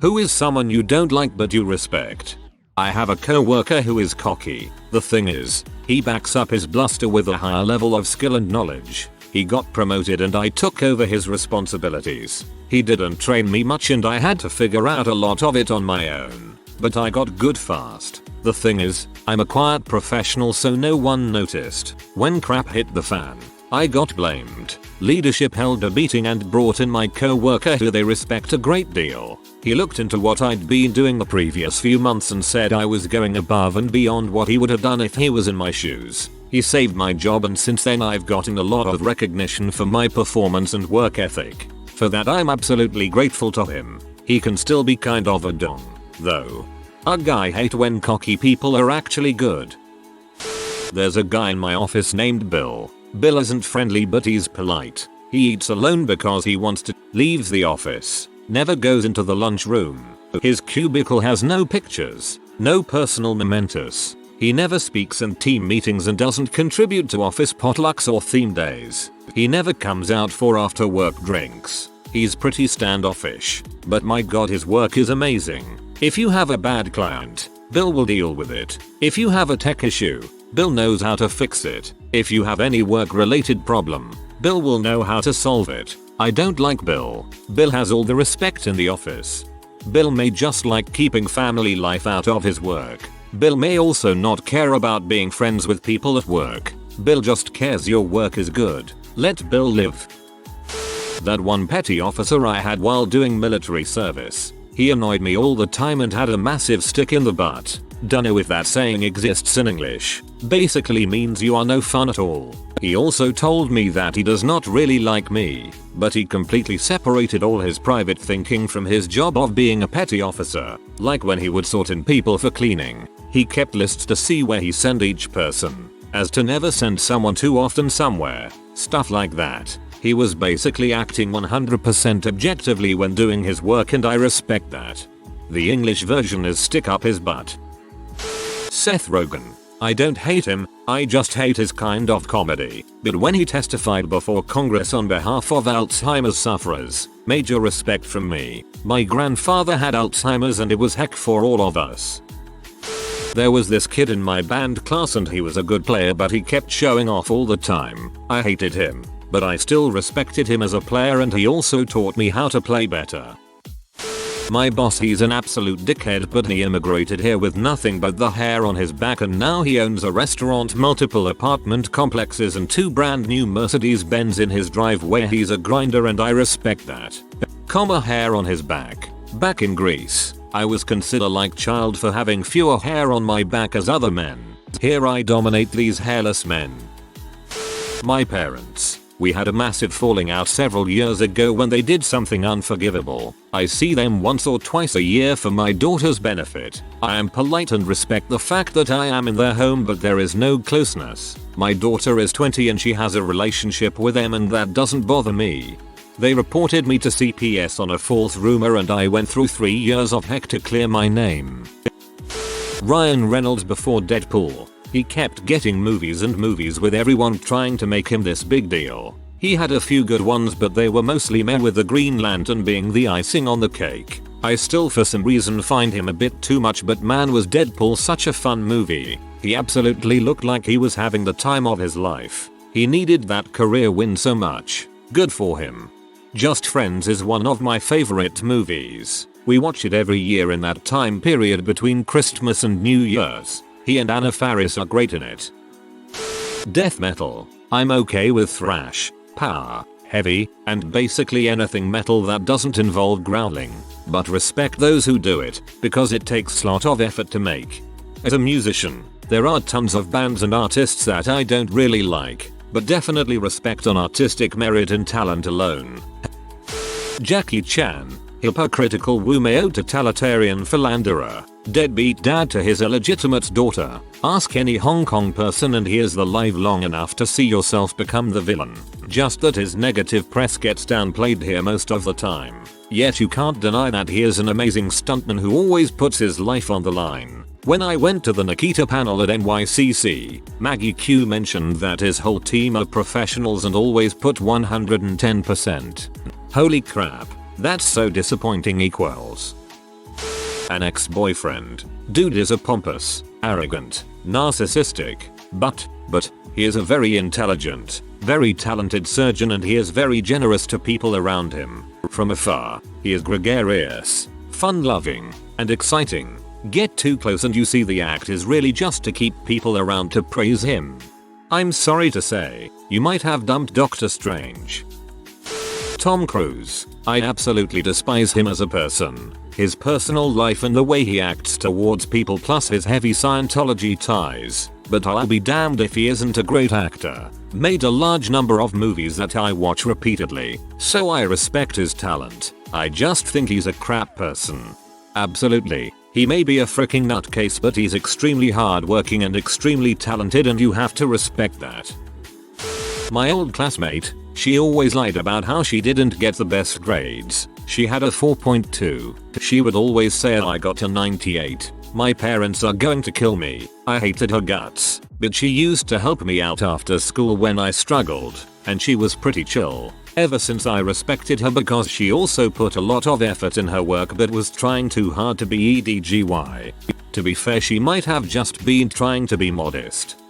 Who is someone you don't like but you respect? I have a coworker who is cocky. The thing is, he backs up his bluster with a higher level of skill and knowledge. He got promoted and I took over his responsibilities. He didn't train me much and I had to figure out a lot of it on my own. But I got good fast. The thing is, I'm a quiet professional so no one noticed. When crap hit the fan, I got blamed. Leadership held a meeting and brought in my coworker who they respect a great deal. He looked into what I'd been doing the previous few months and said I was going above and beyond what he would have done if he was in my shoes. He saved my job and since then I've gotten a lot of recognition for my performance and work ethic. For that I'm absolutely grateful to him. He can still be kind of a dong, though. Ugh, I hate when cocky people are actually good. There's a guy in my office named Bill. Bill isn't friendly but he's polite. He eats alone because he wants to, leaves the office, never goes into the lunchroom. His cubicle has no pictures, no personal mementos. He never speaks in team meetings and doesn't contribute to office potlucks or theme days. He never comes out for after work drinks. He's pretty standoffish, but my god his work is amazing. If you have a bad client, Bill will deal with it. If you have a tech issue, Bill knows how to fix it. If you have any work related problem, Bill will know how to solve it. I don't like Bill. Bill has all the respect in the office. Bill may just like keeping family life out of his work. Bill may also not care about being friends with people at work. Bill just cares your work is good. Let Bill live. That one petty officer I had while doing military service. He annoyed me all the time and had a massive stick in the butt. Don't know if that saying exists in English. Basically means you are no fun at all. He also told me that he does not really like me, but he completely separated all his private thinking from his job of being a petty officer. Like when he would sort in people for cleaning, he kept lists to see where he send each person, as to never send someone too often somewhere. Stuff like that. He was basically acting 100% objectively when doing his work and I respect that. The English version is stick up his butt. Seth Rogen. I don't hate him, I just hate his kind of comedy. But when he testified before Congress on behalf of Alzheimer's sufferers, major respect from me. My grandfather had Alzheimer's and it was heck for all of us. There was this kid in my band class and he was a good player but he kept showing off all the time. I hated him, but I still respected him as a player and he also taught me how to play better. My boss, he's an absolute dickhead but he immigrated here with nothing but the hair on his back and now he owns a restaurant, multiple apartment complexes and 2 brand new Mercedes-Benz in his driveway. He's a grinder and I respect that. Hair on his back. Back in Greece, I was considered like child for having fewer hair on my back as other men. Here I dominate these hairless men. My parents. We had a massive falling out several years ago when they did something unforgivable. I see them once or twice a year for my daughter's benefit. I am polite and respect the fact that I am in their home but there is no closeness. My daughter is 20 and she has a relationship with them and that doesn't bother me. They reported me to CPS on a false rumor and I went through 3 years of heck to clear my name. Ryan Reynolds before Deadpool. He kept getting movies and movies with everyone trying to make him this big deal. He had a few good ones but they were mostly meh with the Green Lantern being the icing on the cake. I still for some reason find him a bit too much but man was Deadpool such a fun movie. He absolutely looked like he was having the time of his life. He needed that career win so much. Good for him. Just Friends is one of my favorite movies. We watch it every year in that time period between Christmas and New Year's. He and Anna Faris are great in it. Death metal. I'm okay with thrash, power, heavy, and basically anything metal that doesn't involve growling, but respect those who do it, because it takes a lot of effort to make. As a musician, there are tons of bands and artists that I don't really like, but definitely respect on artistic merit and talent alone. Jackie Chan. Hypocritical Wumeo totalitarian philanderer. Deadbeat dad to his illegitimate daughter. Ask any Hong Kong person and he is alive long enough to see yourself become the villain. Just that his negative press gets downplayed here most of the time. Yet you can't deny that he is an amazing stuntman who always puts his life on the line. When I went to the Nikita panel at NYCC, Maggie Q mentioned that his whole team are professionals and always put 110%. Holy crap. That's so disappointing equals. An ex-boyfriend. Dude is a pompous, arrogant, narcissistic, but he is a very intelligent, very talented surgeon, and he is very generous to people around him. From afar, he is gregarious, fun-loving, and exciting. Get too close and you see the act is really just to keep people around to praise him. I'm sorry to say, you might have dumped Doctor Strange. Tom Cruise. I absolutely despise him as a person. His personal life and the way he acts towards people, plus his heavy Scientology ties. But I'll be damned if he isn't a great actor. Made a large number of movies that I watch repeatedly, so I respect his talent. I just think he's a crap person. Absolutely. He may be a freaking nutcase, but he's extremely hardworking and extremely talented, and you have to respect that. My old classmate. She always lied about how she didn't get the best grades. She had a 4.2. She would always say I got a 98. My parents are going to kill me. I hated her guts. But she used to help me out after school when I struggled. And she was pretty chill. Ever since I respected her because she also put a lot of effort in her work but was trying too hard to be EDGY. To be fair, she might have just been trying to be modest.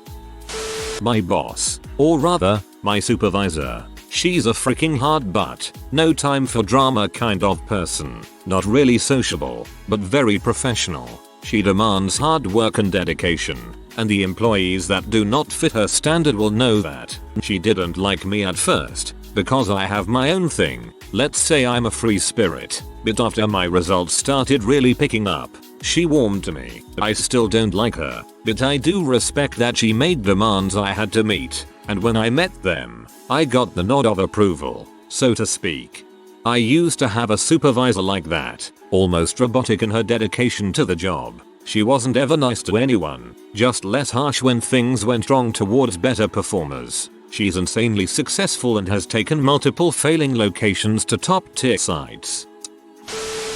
My boss. Or rather, my supervisor. She's a freaking hard butt, no time for drama kind of person. Not really sociable, but very professional. She demands hard work and dedication, and the employees that do not fit her standard will know that. She didn't like me at first, because I have my own thing. Let's say I'm a free spirit, but after my results started really picking up, she warmed to me. I still don't like her, but I do respect that she made demands I had to meet, and when I met them, I got the nod of approval, so to speak. I used to have a supervisor like that, almost robotic in her dedication to the job. She wasn't ever nice to anyone, just less harsh when things went wrong towards better performers. She's insanely successful and has taken multiple failing locations to top tier sites.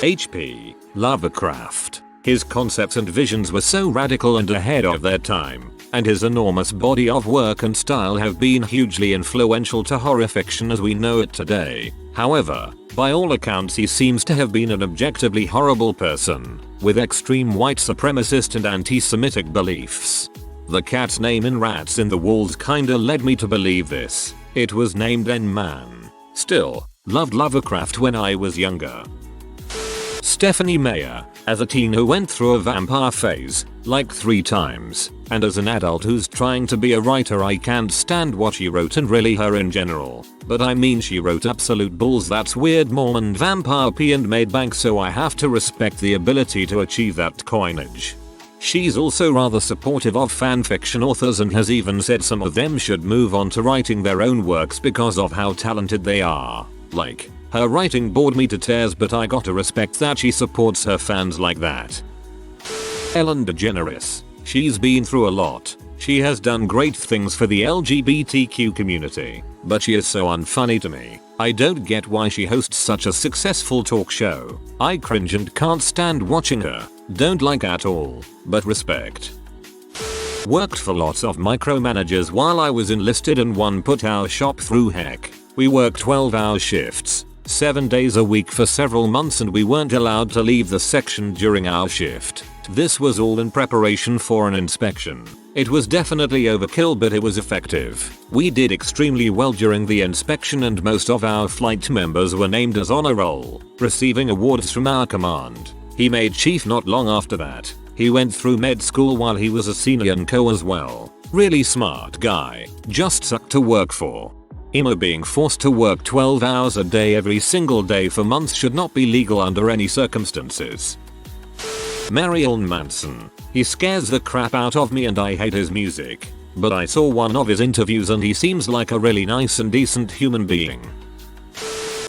H.P. Lovecraft. His concepts and visions were so radical and ahead of their time, and his enormous body of work and style have been hugely influential to horror fiction as we know it today. However, by all accounts he seems to have been an objectively horrible person, with extreme white supremacist and anti-Semitic beliefs. The cat's name in Rats in the Walls kinda led me to believe this. It was named N-Man. Still, loved Lovecraft when I was younger. Stephanie Meyer. As a teen who went through a vampire phase, like 3 times, and as an adult who's trying to be a writer, I can't stand what she wrote and really her in general. But I mean, she wrote absolute balls that's weird Mormon vampire pee and made bank, so I have to respect the ability to achieve that coinage. She's also rather supportive of fanfiction authors and has even said some of them should move on to writing their own works because of how talented they are. Like, her writing bored me to tears, but I gotta respect that she supports her fans like that. Ellen DeGeneres. She's been through a lot. She has done great things for the LGBTQ community, but she is so unfunny to me. I don't get why she hosts such a successful talk show. I cringe and can't stand watching her. Don't like at all, but respect. Worked for lots of micromanagers while I was enlisted, and one put our shop through heck. We worked 12-hour shifts, 7 days a week for several months, and we weren't allowed to leave the section during our shift. This was all in preparation for an inspection. It was definitely overkill, but it was effective. We did extremely well during the inspection, and most of our flight members were named as honor roll, receiving awards from our command. He made chief not long after that. He went through med school while he was a senior in co as well. Really smart guy, just sucked to work for. Emo being forced to work 12 hours a day every single day for months should not be legal under any circumstances. Marilyn Manson. He scares the crap out of me and I hate his music. But I saw one of his interviews and he seems like a really nice and decent human being.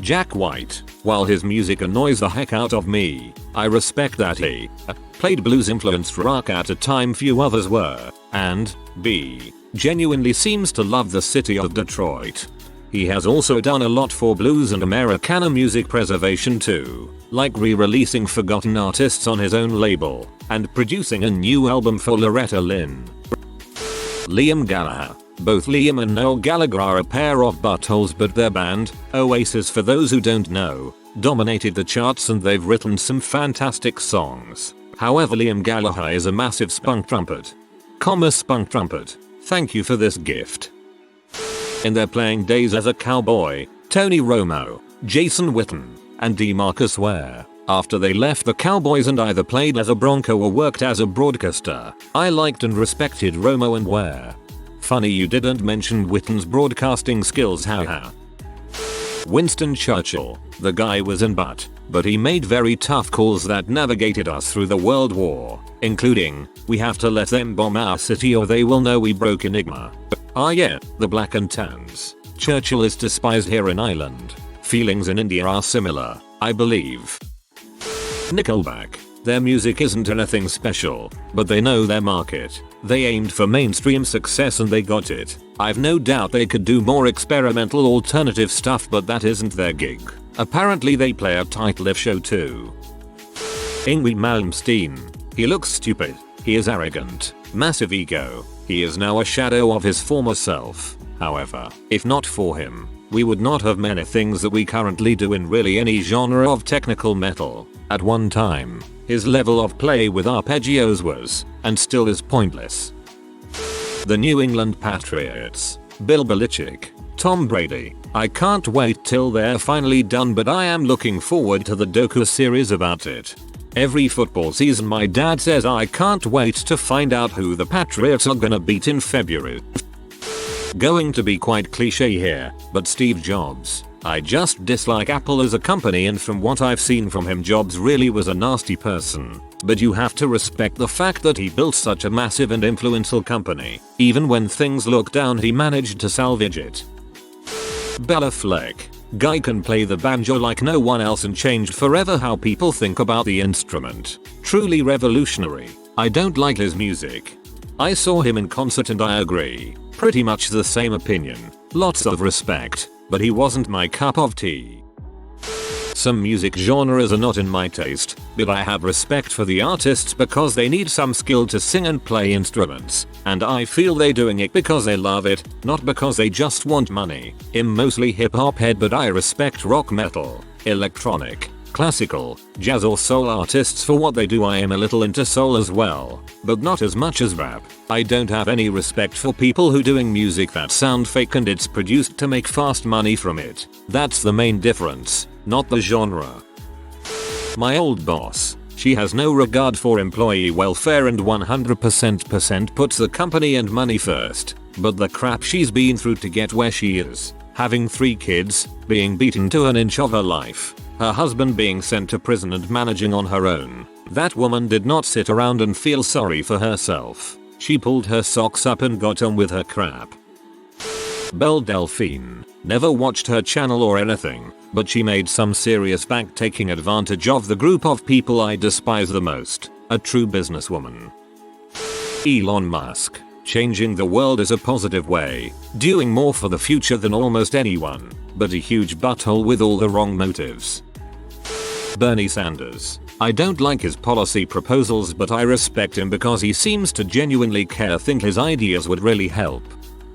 Jack White. While his music annoys the heck out of me, I respect that he played blues-influenced rock at a time few others were, and b. genuinely seems to love the city of Detroit. He has also done a lot for blues and Americana music preservation too, like re-releasing forgotten artists on his own label, and producing a new album for Loretta Lynn. Liam Gallagher. Both Liam and Noel Gallagher are a pair of buttholes, but their band, Oasis, for those who don't know, dominated the charts and they've written some fantastic songs. However, Liam Gallagher is a massive spunk trumpet. Spunk trumpet. Thank you for this gift. In their playing days as a cowboy, Tony Romo, Jason Witten, and DeMarcus Ware. After they left the Cowboys and either played as a Bronco or worked as a broadcaster, I liked and respected Romo and Ware. Funny you didn't mention Witten's broadcasting skills, haha. Winston Churchill. The guy was in but he made very tough calls that navigated us through the World War, including, we have to let them bomb our city or they will know we broke Enigma. Ah yeah, the black and tans. Churchill is despised here in Ireland. Feelings in India are similar, I believe. Nickelback. Their music isn't anything special, but they know their market. They aimed for mainstream success and they got it. I've no doubt they could do more experimental alternative stuff, but that isn't their gig. Apparently they play a tight live show too. Yngwie Malmsteen. He looks stupid. He is arrogant. Massive ego. He is now a shadow of his former self. However, if not for him, we would not have many things that we currently do in really any genre of technical metal. At one time, his level of play with arpeggios was, and still is, pointless. The New England Patriots. Bill Belichick. Tom Brady. I can't wait till they're finally done, but I am looking forward to the docu series about it. Every football season my dad says I can't wait to find out who the Patriots are gonna beat in February. Going to be quite cliche here, but Steve Jobs. I just dislike Apple as a company, and from what I've seen from him, Jobs really was a nasty person. But you have to respect the fact that he built such a massive and influential company. Even when things looked down, he managed to salvage it. Bella Fleck. Guy can play the banjo like no one else and changed forever how people think about the instrument. Truly revolutionary. I don't like his music. I saw him in concert and I agree. Pretty much the same opinion. Lots of respect. But he wasn't my cup of tea. Some music genres are not in my taste, but I have respect for the artists because they need some skill to sing and play instruments, and I feel they're doing it because they love it, not because they just want money. I'm mostly hip hop head, but I respect rock, metal, electronic, classical, jazz or soul artists for what they do. I am a little into soul as well, but not as much as rap. I don't have any respect for people who doing music that sound fake and it's produced to make fast money from it. That's the main difference, not the genre. My old boss. She has no regard for employee welfare and 100% puts the company and money first. But the crap she's been through to get where she is. Having 3 kids, being beaten to an inch of her life, her husband being sent to prison and managing on her own. That woman did not sit around and feel sorry for herself. She pulled her socks up and got on with her crap. Belle Delphine. Never watched her channel or anything, but she made some serious back taking advantage of the group of people I despise the most. A true businesswoman. Elon Musk. Changing the world is a positive way, doing more for the future than almost anyone, but a huge butthole with all the wrong motives. Bernie Sanders. I don't like his policy proposals, but I respect him because he seems to genuinely care, think his ideas would really help.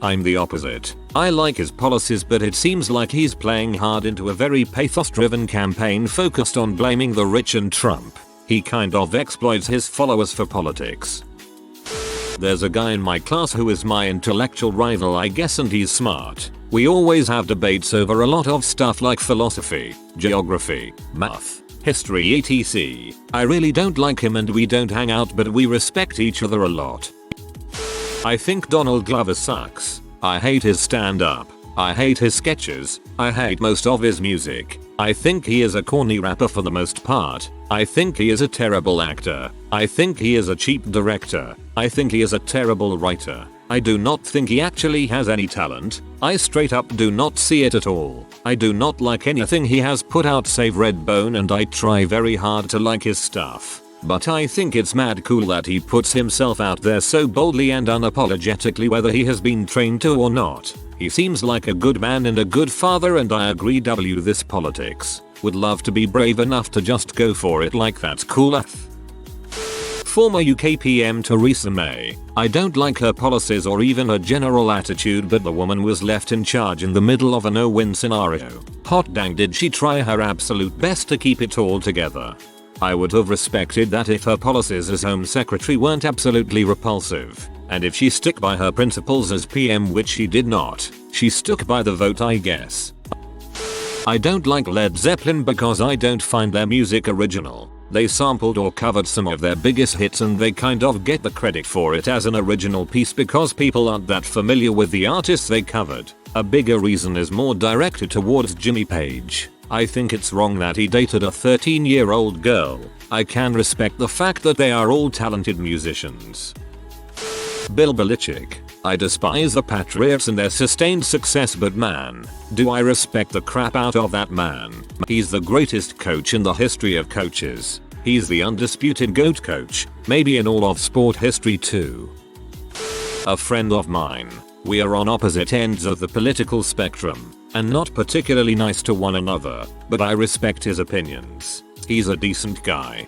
I'm the opposite. I like his policies, but it seems like he's playing hard into a very pathos-driven campaign focused on blaming the rich and Trump. He kind of exploits his followers for politics. There's a guy in my class who is my intellectual rival, I guess, and he's smart. We always have debates over a lot of stuff like philosophy, geography, math, history, etc. I really don't like him and we don't hang out, but we respect each other a lot. I think Donald Glover sucks. I hate his stand-up. I hate his sketches. I hate most of his music. I think he is a corny rapper for the most part. I think he is a terrible actor. I think he is a cheap director. I think he is a terrible writer. I do not think he actually has any talent. I straight up do not see it at all. I do not like anything he has put out save Redbone, and I try very hard to like his stuff. But I think it's mad cool that he puts himself out there so boldly and unapologetically, whether he has been trained to or not. He seems like a good man and a good father, and I agree this politics. Would love to be brave enough to just go for it, like that's cool. Former UK PM Theresa May. I don't like her policies or even her general attitude, but the woman was left in charge in the middle of a no-win scenario. Hot dang, did she try her absolute best to keep it all together. I would have respected that if her policies as Home Secretary weren't absolutely repulsive, and if she stuck by her principles as PM, which she did not. She stuck by the vote, I guess. I don't like Led Zeppelin because I don't find their music original. They sampled or covered some of their biggest hits and they kind of get the credit for it as an original piece because people aren't that familiar with the artists they covered. A bigger reason is more directed towards Jimmy Page. I think it's wrong that he dated a 13-year-old girl. I can respect the fact that they are all talented musicians. Bill Belichick. I despise the Patriots and their sustained success, but man, do I respect the crap out of that man. He's the greatest coach in the history of coaches. He's the undisputed GOAT coach, maybe in all of sport history too. A friend of mine. We are on opposite ends of the political spectrum, and not particularly nice to one another, but I respect his opinions. He's a decent guy.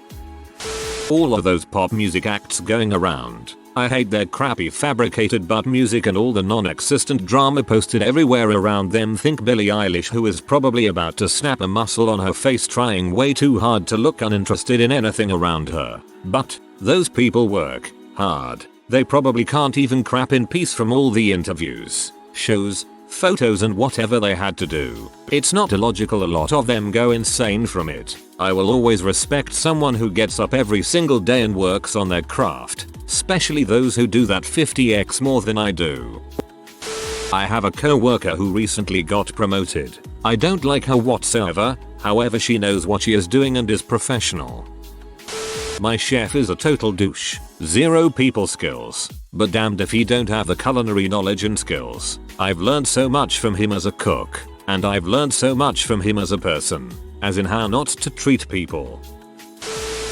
All of those pop music acts going around. I hate their crappy fabricated butt music and all the non-existent drama posted everywhere around them. Think Billie Eilish, who is probably about to snap a muscle on her face trying way too hard to look uninterested in anything around her. But those people work hard. They probably can't even crap in peace from all the interviews, shows, photos and whatever they had to do. It's not illogical a lot of them go insane from it. I will always respect someone who gets up every single day and works on their craft, especially those who do that 50x more than I do. I have a co-worker who recently got promoted. I don't like her whatsoever, however she knows what she is doing and is professional. My chef is a total douche. Zero people skills. But damned if he don't have the culinary knowledge and skills. I've learned so much from him as a cook. And I've learned so much from him as a person. As in how not to treat people.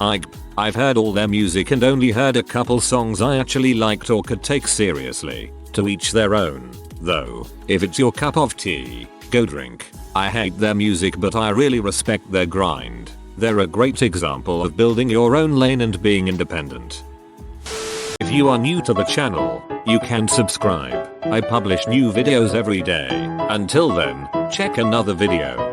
I've heard all their music and only heard a couple songs I actually liked or could take seriously. To each their own. Though, if it's your cup of tea, go drink. I hate their music but I really respect their grind. They're a great example of building your own lane and being independent. If you are new to the channel, you can subscribe. I publish new videos every day. Until then, check another video.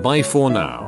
Bye for now.